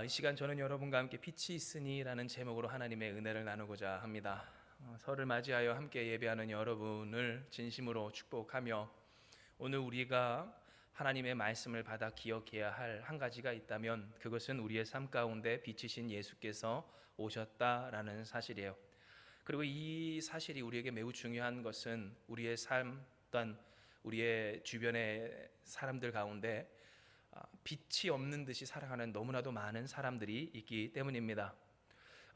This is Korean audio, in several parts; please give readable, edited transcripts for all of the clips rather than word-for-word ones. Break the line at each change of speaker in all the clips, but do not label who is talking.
이 시간 저는 여러분과 함께 빛이 있으니라는 제목으로 하나님의 은혜를 나누고자 합니다. 설을 맞이하여 함께 예배하는 여러분을 진심으로 축복하며 오늘 우리가 하나님의 말씀을 받아 기억해야 할 한 가지가 있다면 그것은 우리의 삶 가운데 빛이신 예수께서 오셨다라는 사실이에요. 그리고 이 사실이 우리에게 매우 중요한 것은 우리의 삶 또한 우리의 주변의 사람들 가운데 빛이 없는 듯이 살아가는 너무나도 많은 사람들이 있기 때문입니다.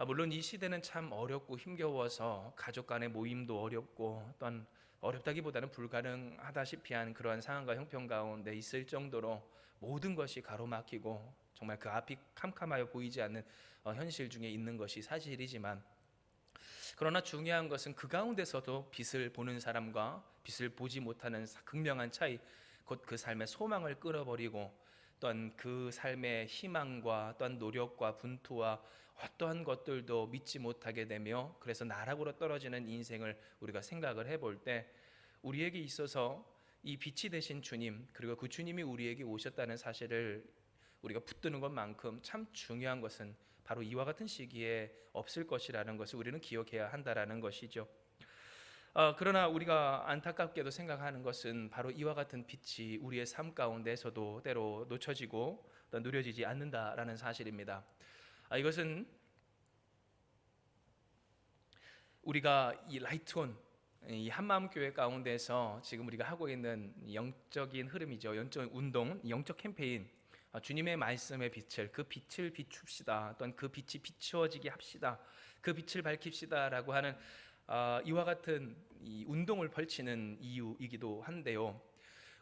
물론 이 시대는 참 어렵고 힘겨워서 가족 간의 모임도 어렵고 또한 어렵다기보다는 불가능하다시피 한 그러한 상황과 형편 가운데 있을 정도로 모든 것이 가로막히고 정말 그 앞이 캄캄하여 보이지 않는 현실 중에 있는 것이 사실이지만, 그러나 중요한 것은 그 가운데서도 빛을 보는 사람과 빛을 보지 못하는 극명한 차이, 곧 그 삶의 소망을 끌어버리고 또한 그 삶의 희망과 또한 노력과 분투와 어떠한 것들도 믿지 못하게 되며, 그래서 나락으로 떨어지는 인생을 우리가 생각을 해볼 때 우리에게 있어서 이 빛이 되신 주님, 그리고 그 주님이 우리에게 오셨다는 사실을 우리가 붙드는 것만큼 참 중요한 것은 바로 이와 같은 시기에 없을 것이라는 것을 우리는 기억해야 한다라는 것이죠. 그러나 우리가 안타깝게도 생각하는 것은 바로 이와 같은 빛이 우리의 삶 가운데서도 때로 놓쳐지고 또 누려지지 않는다라는 사실입니다. 이것은 우리가 이 라이트온, 이 한마음교회 가운데서 지금 우리가 하고 있는 영적인 흐름이죠. 영적 운동, 영적 캠페인, 주님의 말씀의 빛을, 그 빛을 비춥시다, 또는 그 빛이 비추어지게 합시다, 그 빛을 밝힙시다라고 하는 이와 같은 이 운동을 벌치는 이유이기도 한데요.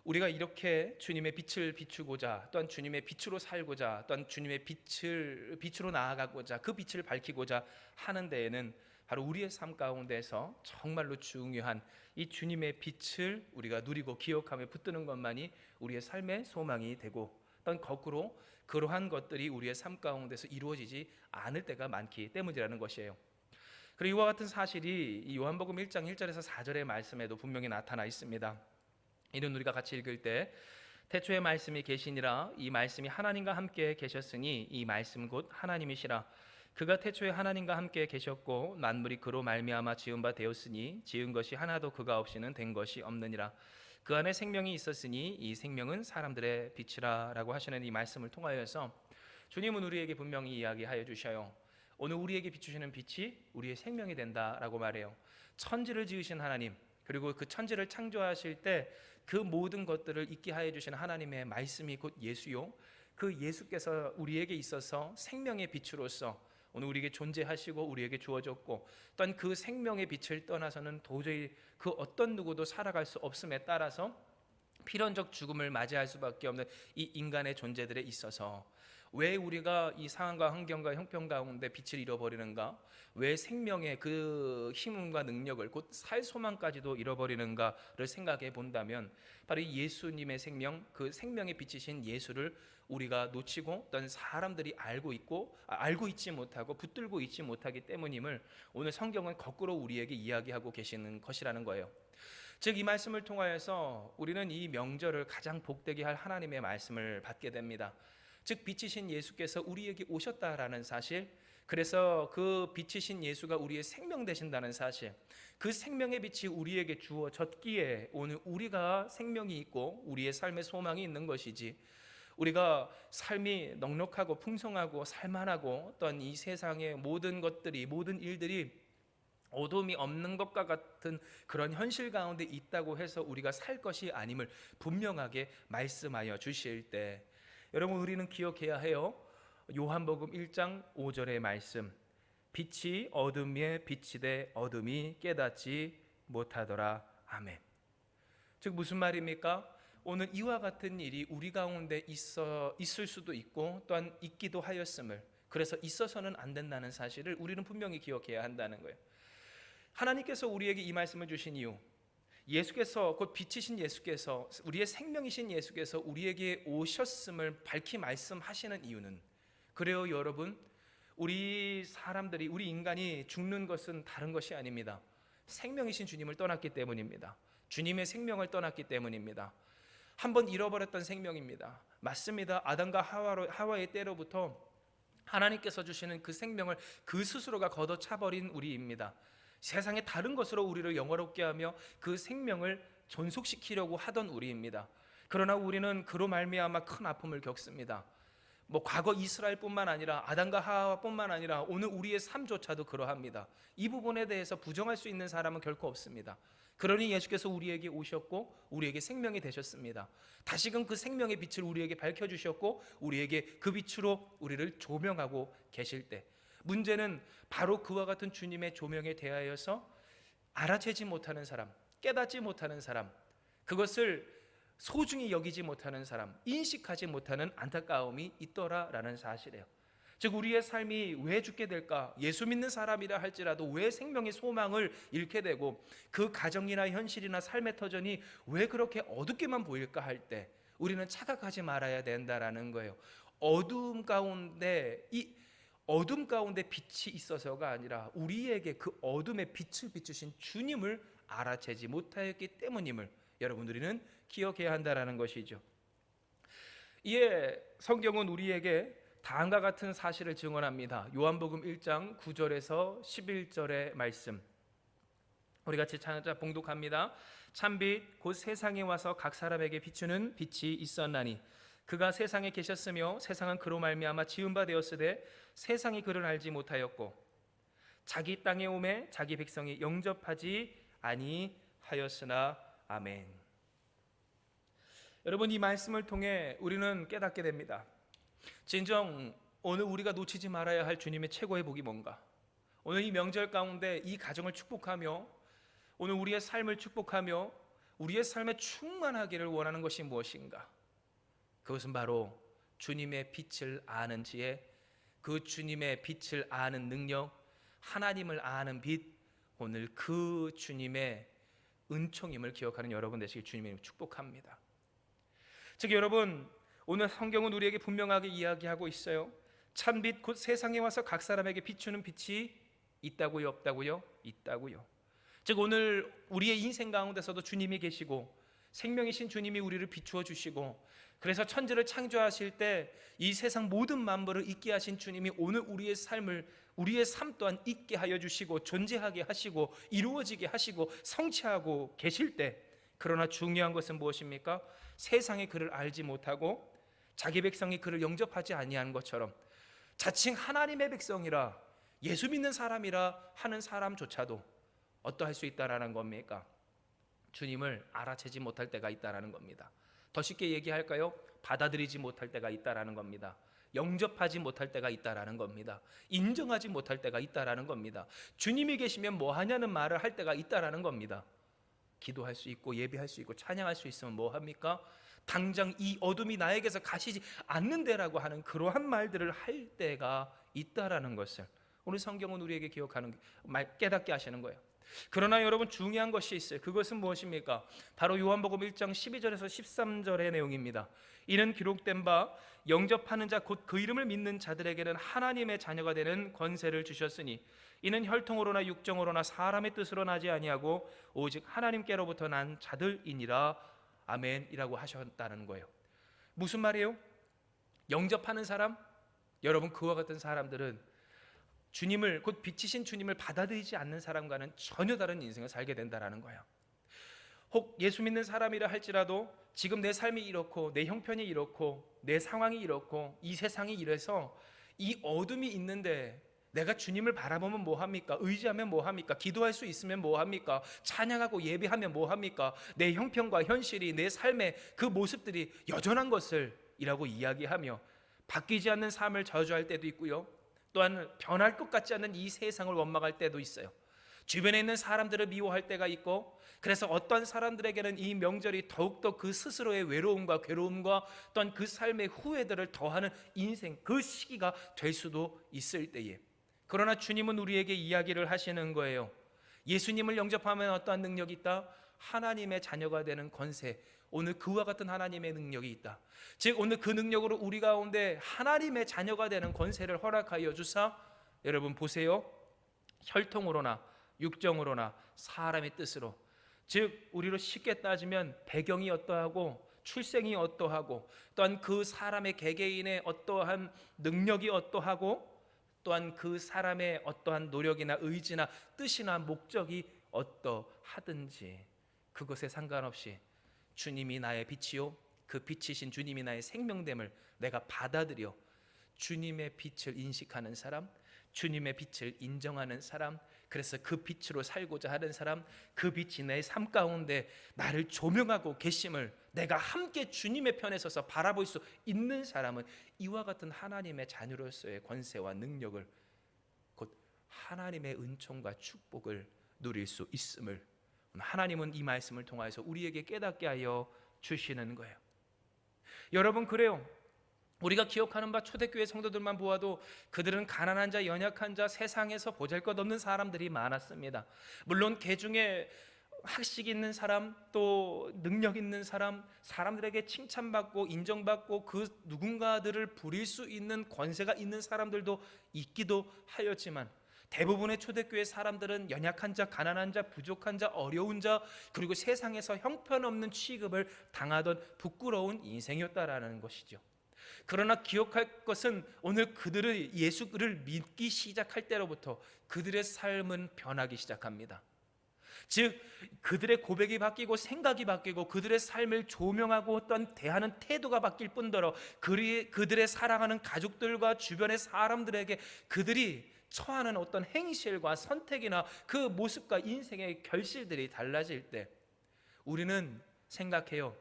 우리가 이렇게 주님의 빛을 비추고자, 또한 주님의 빛으로 살고자, 또한 주님의 빛으로 나아가고자, 그 빛을 밝히고자 하는 데에는 바로 우리의 삶 가운데서 정말로 중요한 이 주님의 빛을 우리가 누리고 기억하며 붙드는 것만이 우리의 삶의 소망이 되고, 또한 거꾸로 그러한 것들이 우리의 삶 가운데서 이루어지지 않을 때가 많기 때문이라는 것이에요. 그리고 이와 같은 사실이 이 요한복음 1장 1절에서 4절의 말씀에도 분명히 나타나 있습니다. 이는 우리가 같이 읽을 때 태초에 말씀이 계시니라, 이 말씀이 하나님과 함께 계셨으니 이 말씀 곧 하나님이시라. 그가 태초에 하나님과 함께 계셨고 만물이 그로 말미암아 지은 바 되었으니 지은 것이 하나도 그가 없이는 된 것이 없느니라. 그 안에 생명이 있었으니 이 생명은 사람들의 빛이라 라고 하시는 이 말씀을 통하여서 주님은 우리에게 분명히 이야기하여 주셔요. 오늘 우리에게 비추시는 빛이 우리의 생명이 된다라고 말해요. 천지를 지으신 하나님, 그리고 그 천지를 창조하실 때 그 모든 것들을 있게 하여 주시는 하나님의 말씀이 곧 예수요, 그 예수께서 우리에게 있어서 생명의 빛으로서 오늘 우리에게 존재하시고 우리에게 주어졌고, 또한 그 생명의 빛을 떠나서는 도저히 그 어떤 누구도 살아갈 수 없음에 따라서 필연적 죽음을 맞이할 수밖에 없는 이 인간의 존재들에 있어서 왜 우리가 이 상황과 환경과 형편 가운데 빛을 잃어버리는가? 왜 생명의 그 힘과 능력을, 곧 살 소망까지도 잃어버리는가를 생각해 본다면 바로 이 예수님의 생명, 그 생명의 빛이신 예수를 우리가 놓치고 또는 사람들이 알고 있지 못하고 붙들고 있지 못하기 때문임을 오늘 성경은 거꾸로 우리에게 이야기하고 계시는 것이라는 거예요. 즉 이 말씀을 통하여서 우리는 이 명절을 가장 복되게 할 하나님의 말씀을 받게 됩니다. 즉 빛이신 예수께서 우리에게 오셨다라는 사실, 그래서 그 빛이신 예수가 우리의 생명 되신다는 사실, 그 생명의 빛이 우리에게 주어졌기에 오늘 우리가 생명이 있고 우리의 삶의 소망이 있는 것이지, 우리가 삶이 넉넉하고 풍성하고 살만하고 또한 이 세상의 모든 것들이, 모든 일들이 어둠이 없는 것과 같은 그런 현실 가운데 있다고 해서 우리가 살 것이 아님을 분명하게 말씀하여 주실 때, 여러분 우리는 기억해야 해요. 요한복음 1장 5절의 말씀, 빛이 어둠에 비치되 어둠이 깨닫지 못하더라. 아멘. 즉 무슨 말입니까? 오늘 이와 같은 일이 우리 가운데 있을 수도 있고 또한 있기도 하였음을, 그래서 있어서는 안 된다는 사실을 우리는 분명히 기억해야 한다는 거예요. 하나님께서 우리에게 이 말씀을 주신 이유, 예수께서 곧 빛이신 예수께서, 우리의 생명이신 예수께서 우리에게 오셨음을 밝히 말씀하시는 이유는, 그래요 여러분, 우리 사람들이, 우리 인간이 죽는 것은 다른 것이 아닙니다. 생명이신 주님을 떠났기 때문입니다. 주님의 생명을 떠났기 때문입니다. 한번 잃어버렸던 생명입니다. 맞습니다. 아담과 하와의 때로부터 하나님께서 주시는 그 생명을 그 스스로가 걷어차버린 우리입니다. 세상의 다른 것으로 우리를 영화롭게 하며 그 생명을 존속시키려고 하던 우리입니다. 그러나 우리는 그로 말미암아 큰 아픔을 겪습니다. 과거 이스라엘뿐만 아니라 아담과 하와뿐만 아니라 오늘 우리의 삶조차도 그러합니다. 이 부분에 대해서 부정할 수 있는 사람은 결코 없습니다. 그러니 예수께서 우리에게 오셨고 우리에게 생명이 되셨습니다. 다시금 그 생명의 빛을 우리에게 밝혀주셨고 우리에게 그 빛으로 우리를 조명하고 계실 때, 문제는 바로 그와 같은 주님의 조명에 대하여서 알아채지 못하는 사람, 깨닫지 못하는 사람, 그것을 소중히 여기지 못하는 사람, 인식하지 못하는 안타까움이 있더라라는 사실이에요. 즉 우리의 삶이 왜 죽게 될까? 예수 믿는 사람이라 할지라도 왜 생명의 소망을 잃게 되고 그 가정이나 현실이나 삶의 터전이 왜 그렇게 어둡게만 보일까 할 때 우리는 착각하지 말아야 된다라는 거예요. 어둠 가운데 빛이 있어서가 아니라 우리에게 그 어둠의 빛을 비추신 주님을 알아채지 못하였기 때문임을 여러분 우리는 기억해야 한다라는 것이죠. 이에 성경은 우리에게 다음과 같은 사실을 증언합니다. 요한복음 1장 9절에서 11절의 말씀, 우리 같이 찾아 봉독합니다. 참빛 곧 세상에 와서 각 사람에게 비추는 빛이 있었나니 그가 세상에 계셨으며 세상은 그로 말미암아 지은 바 되었으되 세상이 그를 알지 못하였고 자기 땅에 오매 자기 백성이 영접하지 아니하였으나. 아멘. 여러분, 이 말씀을 통해 우리는 깨닫게 됩니다. 진정 오늘 우리가 놓치지 말아야 할 주님의 최고의 복이 뭔가? 오늘 이 명절 가운데 이 가정을 축복하며 오늘 우리의 삶을 축복하며 우리의 삶에 충만하기를 원하는 것이 무엇인가? 그것은 바로 주님의 빛을 아는 지혜, 그 주님의 빛을 아는 능력, 하나님을 아는 빛, 오늘 그 주님의 은총임을 기억하는 여러분 되시길 주님의 축복합니다. 즉 여러분, 오늘 성경은 우리에게 분명하게 이야기하고 있어요. 참빛 곧 세상에 와서 각 사람에게 비추는 빛이 있다고요, 없다고요? 있다고요. 즉 오늘 우리의 인생 가운데서도 주님이 계시고 생명이신 주님이 우리를 비추어 주시고, 그래서 천지를 창조하실 때 이 세상 모든 만물을 있게 하신 주님이 오늘 우리의 삶 또한 있게 하여 주시고 존재하게 하시고 이루어지게 하시고 성취하고 계실 때, 그러나 중요한 것은 무엇입니까? 세상이 그를 알지 못하고 자기 백성이 그를 영접하지 아니한 것처럼 자칭 하나님의 백성이라 예수 믿는 사람이라 하는 사람조차도 어떠할 수 있다라는 겁니까? 주님을 알아채지 못할 때가 있다라는 겁니다. 더 쉽게 얘기할까요? 받아들이지 못할 때가 있다라는 겁니다. 영접하지 못할 때가 있다라는 겁니다. 인정하지 못할 때가 있다라는 겁니다. 주님이 계시면 뭐 하냐는 말을 할 때가 있다라는 겁니다. 기도할 수 있고 예배할 수 있고 찬양할 수 있으면 뭐 합니까? 당장 이 어둠이 나에게서 가시지 않는데라고 하는 그러한 말들을 할 때가 있다라는 것을 오늘 성경은 우리에게 깨닫게 하시는 거예요. 그러나 여러분, 중요한 것이 있어요. 그것은 무엇입니까? 바로 요한복음 1장 12절에서 13절의 내용입니다. 이는 기록된 바 영접하는 자 곧 그 이름을 믿는 자들에게는 하나님의 자녀가 되는 권세를 주셨으니 이는 혈통으로나 육정으로나 사람의 뜻으로 나지 아니하고 오직 하나님께로부터 난 자들이니라. 아멘이라고 하셨다는 거예요. 무슨 말이에요? 영접하는 사람, 여러분 그와 같은 사람들은 주님을, 곧 빛이신 주님을 받아들이지 않는 사람과는 전혀 다른 인생을 살게 된다라는 거예요. 혹 예수 믿는 사람이라 할지라도 지금 내 삶이 이렇고 내 형편이 이렇고 내 상황이 이렇고 이 세상이 이래서 이 어둠이 있는데 내가 주님을 바라보면 뭐합니까? 의지하면 뭐합니까? 기도할 수 있으면 뭐합니까? 찬양하고 예배하면 뭐합니까? 내 형편과 현실이, 내 삶의 그 모습들이 여전한 것을 이라고 이야기하며 바뀌지 않는 삶을 저주할 때도 있고요, 또한 변할 것 같지 않은 이 세상을 원망할 때도 있어요. 주변에 있는 사람들을 미워할 때가 있고, 그래서 어떤 사람들에게는 이 명절이 더욱더 그 스스로의 외로움과 괴로움과 또한 그 삶의 후회들을 더하는 인생, 그 시기가 될 수도 있을 때에, 그러나 주님은 우리에게 이야기를 하시는 거예요. 예수님을 영접하면 어떠한 능력이 있다? 하나님의 자녀가 되는 권세, 오늘 그와 같은 하나님의 능력이 있다. 즉 오늘 그 능력으로 우리 가운데 하나님의 자녀가 되는 권세를 허락하여 주사, 여러분 보세요, 혈통으로나 육정으로나 사람의 뜻으로, 즉 우리로 쉽게 따지면 배경이 어떠하고 출생이 어떠하고, 또한 그 사람의 개개인의 어떠한 능력이 어떠하고, 또한 그 사람의 어떠한 노력이나 의지나 뜻이나 목적이 어떠하든지 그것에 상관없이 주님이 나의 빛이요 그 빛이신 주님이 나의 생명됨을 내가 받아들여 주님의 빛을 인식하는 사람, 주님의 빛을 인정하는 사람, 그래서 그 빛으로 살고자 하는 사람, 그 빛이 내 삶 가운데 나를 조명하고 계심을 내가 함께 주님의 편에 서서 바라볼 수 있는 사람은 이와 같은 하나님의 자녀로서의 권세와 능력을, 곧 하나님의 은총과 축복을 누릴 수 있음을 하나님은 이 말씀을 통하여서 우리에게 깨닫게 하여 주시는 거예요. 여러분, 그래요. 우리가 기억하는 바 초대교회 성도들만 보아도 그들은 가난한 자, 연약한 자, 세상에서 보잘것없는 사람들이 많았습니다. 물론 그 중에 학식 있는 사람, 또 능력 있는 사람, 사람들에게 칭찬받고 인정받고 그 누군가들을 부릴 수 있는 권세가 있는 사람들도 있기도 하였지만, 대부분의 초대교회 사람들은 연약한 자, 가난한 자, 부족한 자, 어려운 자, 그리고 세상에서 형편없는 취급을 당하던 부끄러운 인생이었다라는 것이죠. 그러나 기억할 것은 오늘 그들의 예수를 믿기 시작할 때로부터 그들의 삶은 변하기 시작합니다. 즉 그들의 고백이 바뀌고 생각이 바뀌고 그들의 삶을 조명하고 또한 대하는 태도가 바뀔 뿐더러 그들의 사랑하는 가족들과 주변의 사람들에게 그들이 처하는 어떤 행실과 선택이나 그 모습과 인생의 결실들이 달라질 때 우리는 생각해요.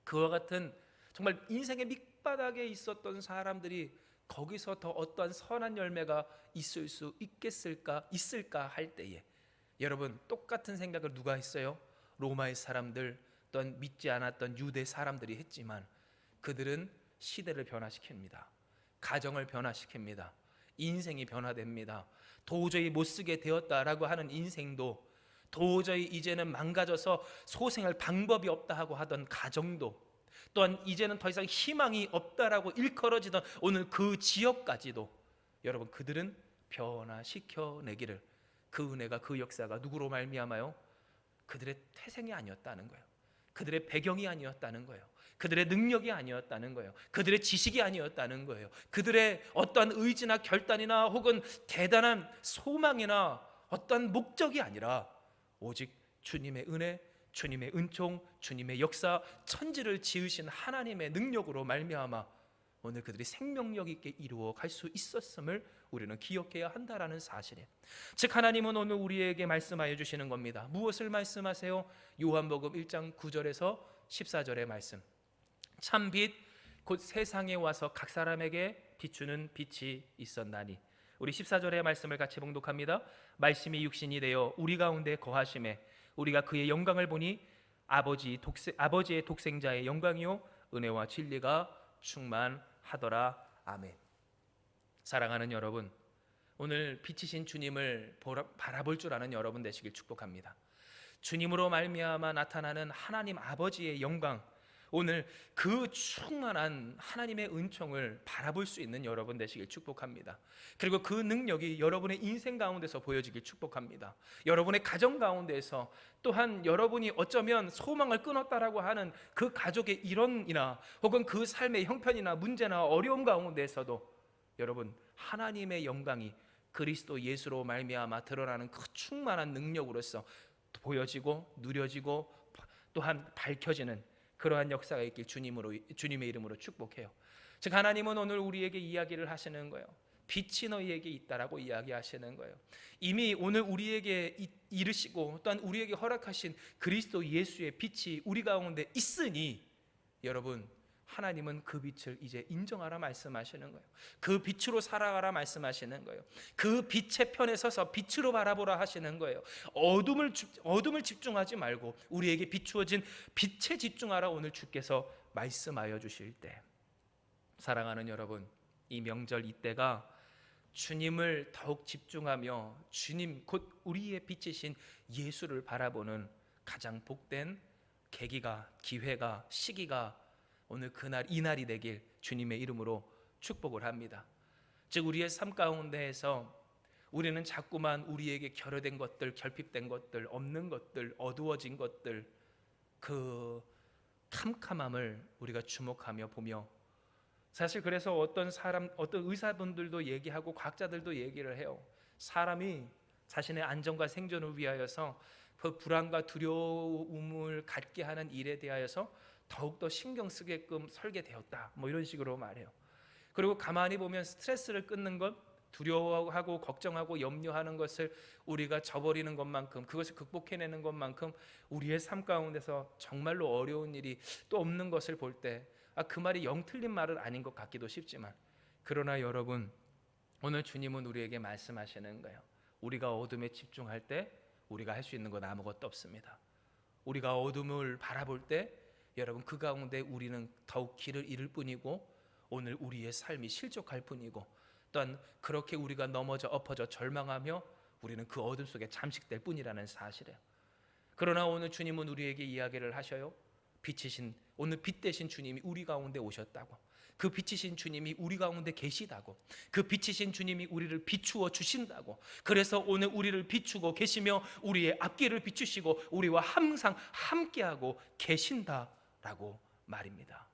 그와 같은 정말 인생의 밑바닥에 있었던 사람들이 거기서 더 어떠한 선한 열매가 있을 수 있을까 할 때에, 여러분, 똑같은 생각을 누가 했어요? 로마의 사람들, 또한 믿지 않았던 유대 사람들이 했지만 그들은 시대를 변화시킵니다. 가정을 변화시킵니다. 인생이 변화됩니다. 도저히 못쓰게 되었다라고 하는 인생도, 도저히 이제는 망가져서 소생할 방법이 없다 하고 하던 가정도, 또한 이제는 더 이상 희망이 없다라고 일컬어지던 오늘 그 지역까지도 여러분 그들은 변화시켜내기를, 그 은혜가, 그 역사가 누구로 말미암아요? 그들의 태생이 아니었다는 거예요. 그들의 배경이 아니었다는 거예요. 그들의 능력이 아니었다는 거예요. 그들의 지식이 아니었다는 거예요. 그들의 어떠한 의지나 결단이나 혹은 대단한 소망이나 어떠한 목적이 아니라 오직 주님의 은혜, 주님의 은총, 주님의 역사, 천지를 지으신 하나님의 능력으로 말미암아 오늘 그들이 생명력 있게 이루어 갈 수 있었음을 우리는 기억해야 한다라는 사실이에요. 즉 하나님은 오늘 우리에게 말씀하여 주시는 겁니다. 무엇을 말씀하세요? 요한복음 1장 9절에서 14절의 말씀. 참 빛 곧 세상에 와서 각 사람에게 비추는 빛이 있었나니. 우리 14절의 말씀을 같이 봉독합니다. 말씀이 육신이 되어 우리 가운데 거하심에 우리가 그의 영광을 보니 아버지의 독생자의 영광이요 은혜와 진리가 충만하더라. 아멘. 사랑하는 여러분, 오늘 빛이신 주님을 바라볼 줄 아는 여러분 되시길 축복합니다. 주님으로 말미암아 나타나는 하나님 아버지의 영광, 오늘 그 충만한 하나님의 은총을 바라볼 수 있는 여러분 되시길 축복합니다. 그리고 그 능력이 여러분의 인생 가운데서 보여지길 축복합니다. 여러분의 가정 가운데서, 또한 여러분이 어쩌면 소망을 끊었다라고 하는 그 가족의 일원이나 혹은 그 삶의 형편이나 문제나 어려움 가운데서도 여러분 하나님의 영광이 그리스도 예수로 말미암아 드러나는 그 충만한 능력으로서 보여지고 누려지고 또한 밝혀지는 그러한 역사가 있길 주님의 이름으로 축복해요. 즉 하나님은 오늘 우리에게 이야기를 하시는 거예요. 빛이 너희에게 있다라고 이야기하시는 거예요. 이미 오늘 우리에게 이르시고 또한 우리에게 허락하신 그리스도 예수의 빛이 우리 가운데 있으니 여러분 하나님은 그 빛을 이제 인정하라 말씀하시는 거예요. 그 빛으로 살아가라 말씀하시는 거예요. 그 빛의 편에 서서 빛으로 바라보라 하시는 거예요. 어둠을 집중하지 말고 우리에게 비추어진 빛에 집중하라 오늘 주께서 말씀하여 주실 때, 사랑하는 여러분, 이 명절 이때가 주님을 더욱 집중하며 주님 곧 우리의 빛이신 예수를 바라보는 가장 복된 계기가, 기회가, 시기가 오늘 그날 이날이 되길 주님의 이름으로 축복을 합니다. 즉 우리의 삶 가운데에서 우리는 자꾸만 우리에게 결여된 것들, 결핍된 것들, 없는 것들, 어두워진 것들, 그 캄캄함을 우리가 주목하며 보며, 사실 그래서 어떤 의사분들도 얘기하고 과학자들도 얘기를 해요. 사람이 자신의 안전과 생존을 위하여서 그 불안과 두려움을 갖게 하는 일에 대하여서 더욱더 신경 쓰게끔 설계되었다, 뭐 이런 식으로 말해요. 그리고 가만히 보면 스트레스를 끊는 것, 두려워하고 걱정하고 염려하는 것을 우리가 저버리는 것만큼, 그것을 극복해내는 것만큼 우리의 삶 가운데서 정말로 어려운 일이 또 없는 것을 볼 때, 그 말이 영 틀린 말은 아닌 것 같기도 싶지만, 그러나 여러분, 오늘 주님은 우리에게 말씀하시는 거예요. 우리가 어둠에 집중할 때 우리가 할 수 있는 건 아무것도 없습니다. 우리가 어둠을 바라볼 때 여러분, 그 가운데 우리는 더욱 길을 잃을 뿐이고, 오늘 우리의 삶이 실족할 뿐이고, 또한 그렇게 우리가 넘어져 엎어져 절망하며 우리는 그 어둠 속에 잠식될 뿐이라는 사실이에요. 그러나 오늘 주님은 우리에게 이야기를 하셔요. 오늘 빛 되신 주님이 우리 가운데 오셨다고, 그 빛이신 주님이 우리 가운데 계시다고, 그 빛이신 주님이 우리를 비추어 주신다고, 그래서 오늘 우리를 비추고 계시며 우리의 앞길을 비추시고 우리와 항상 함께하고 계신다라고 말입니다.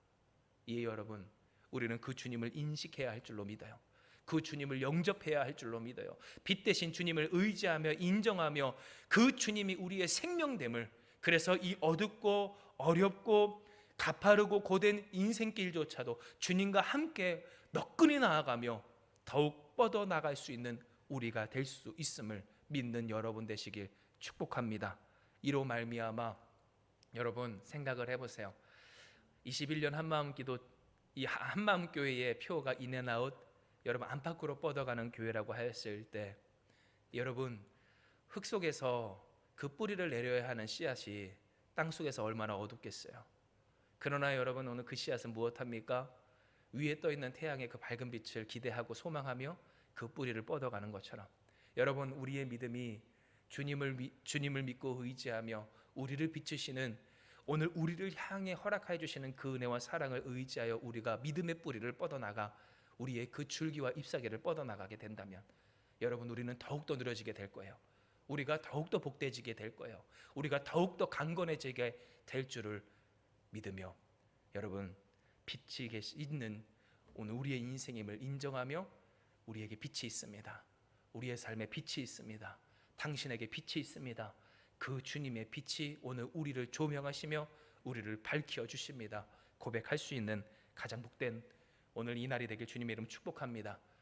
예, 여러분, 우리는 그 주님을 인식해야 할 줄로 믿어요. 그 주님을 영접해야 할 줄로 믿어요. 빛 대신 주님을 의지하며 인정하며 그 주님이 우리의 생명됨을, 그래서 이 어둡고 어렵고 가파르고 고된 인생길조차도 주님과 함께 너끈히 나아가며 더욱 뻗어나갈 수 있는 우리가 될 수 있음을 믿는 여러분 되시길 축복합니다. 이로 말미암아 여러분 생각을 해보세요. 21년 한마음기도, 이 한마음교회의 표가 인앤아웃, 여러분 안팎으로 뻗어가는 교회라고 하였을 때, 여러분 흙 속에서 그 뿌리를 내려야 하는 씨앗이 땅 속에서 얼마나 어둡겠어요. 그러나 여러분, 오늘 그 씨앗은 무엇합니까? 위에 떠있는 태양의 그 밝은 빛을 기대하고 소망하며 그 뿌리를 뻗어가는 것처럼, 여러분 우리의 믿음이 주님을 믿고 의지하며 우리를 비추시는, 오늘 우리를 향해 허락해 주시는 그 은혜와 사랑을 의지하여 우리가 믿음의 뿌리를 뻗어나가 우리의 그 줄기와 잎사귀를 뻗어나가게 된다면, 여러분 우리는 더욱더 늘어지게 될 거예요. 우리가 더욱더 복되지게 될 거예요. 우리가 더욱더 강건해지게 될 줄을 믿으며, 여러분 빛이 있는 오늘 우리의 인생임을 인정하며, 우리에게 빛이 있습니다. 우리의 삶에 빛이 있습니다. 당신에게 빛이 있습니다. 그 주님의 빛이 오늘 우리를 조명하시며 우리를 밝혀 주십니다. 고백할 수 있는 가장 복된 오늘 이 날이 되길 주님의 이름 축복합니다.